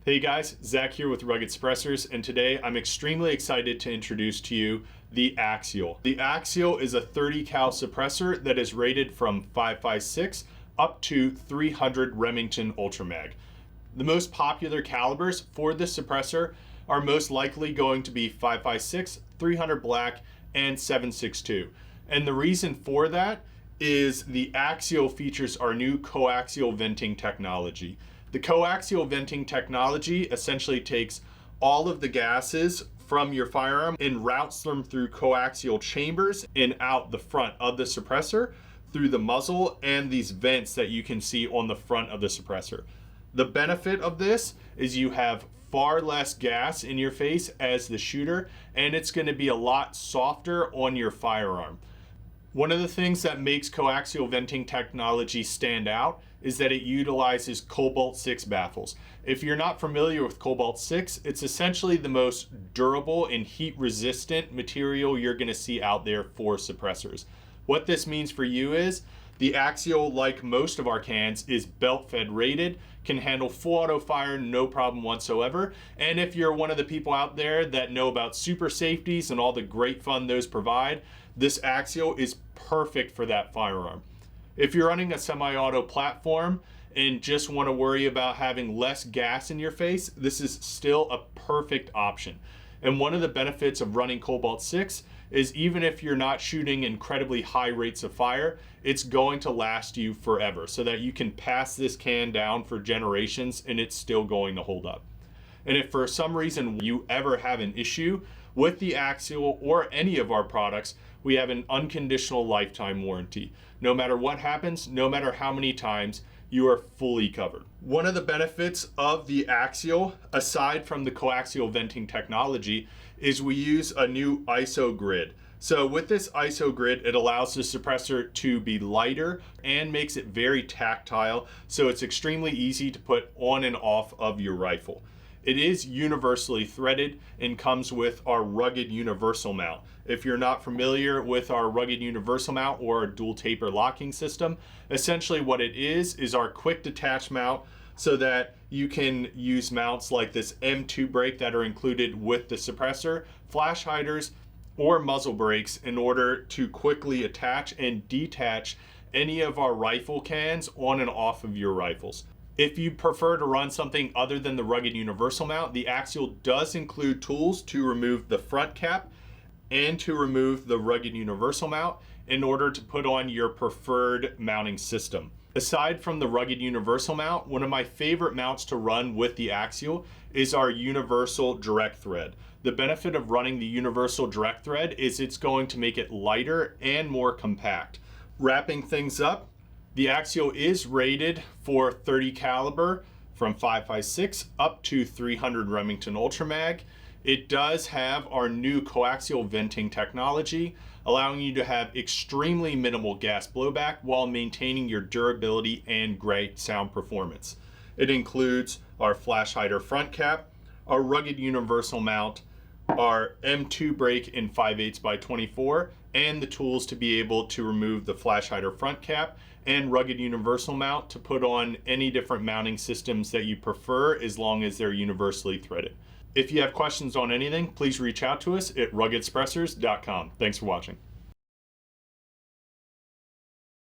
Hey guys, Zach here with Rugged Suppressors, and today I'm extremely excited to introduce to you the Axial. The Axial is a 30 cal suppressor that is rated from 5.56 up to 300 Remington Ultra Mag. The most popular calibers for this suppressor are most likely going to be 5.56, 300 black, and 7.62. And the reason for that is the Axial features our new coaxial venting technology. The coaxial venting technology essentially takes all of the gases from your firearm and routes them through coaxial chambers and out the front of the suppressor through the muzzle and these vents that you can see on the front of the suppressor. The benefit of this is you have far less gas in your face as the shooter, and it's going to be a lot softer on your firearm. One of the things that makes coaxial venting technology stand out is that it utilizes cobalt-6 baffles. If you're not familiar with cobalt-6, it's essentially the most durable and heat-resistant material you're going to see out there for suppressors. What this means for you is the Axial, like most of our cans, is belt-fed rated, can handle full auto fire, no problem whatsoever. And if you're one of the people out there that know about super safeties and all the great fun those provide, this Axial is perfect for that firearm. If you're running a semi-auto platform and just want to worry about having less gas in your face, this is still a perfect option. And one of the benefits of running Cobalt-6 is even if you're not shooting incredibly high rates of fire, it's going to last you forever so that you can pass this can down for generations and it's still going to hold up. And if for some reason you ever have an issue with the Axial or any of our products, we have an unconditional lifetime warranty. No matter what happens, no matter how many times, you are fully covered. One of the benefits of the Axial, aside from the coaxial venting technology, is we use a new ISO grid. So with this ISO grid, it allows the suppressor to be lighter and makes it very tactile, so it's extremely easy to put on and off of your rifle. It is universally threaded and comes with our rugged universal mount. If you're not familiar with our rugged universal mount or our dual taper locking system, essentially what it is our quick detach mount so that you can use mounts like this M2 brake that are included with the suppressor, flash hiders, or muzzle brakes in order to quickly attach and detach any of our rifle cans on and off of your rifles. If you prefer to run something other than the rugged universal mount, the Axial does include tools to remove the front cap and to remove the rugged universal mount in order to put on your preferred mounting system. Aside from the rugged universal mount, one of my favorite mounts to run with the Axial is our universal direct thread. The benefit of running the universal direct thread is it's going to make it lighter and more compact. Wrapping things up, the Axial is rated for 30 caliber from 5.56 up to 300 Remington Ultra Mag. It does have our new coaxial venting technology, allowing you to have extremely minimal gas blowback while maintaining your durability and great sound performance. It includes our flash hider front cap, our rugged universal mount, our M2 brake in 5/8 by 24, and the tools to be able to remove the flash hider front cap and rugged universal mount to put on any different mounting systems that you prefer as long as they're universally threaded. If you have questions on anything, please reach out to us at ruggedsuppressors.com. Thanks for watching.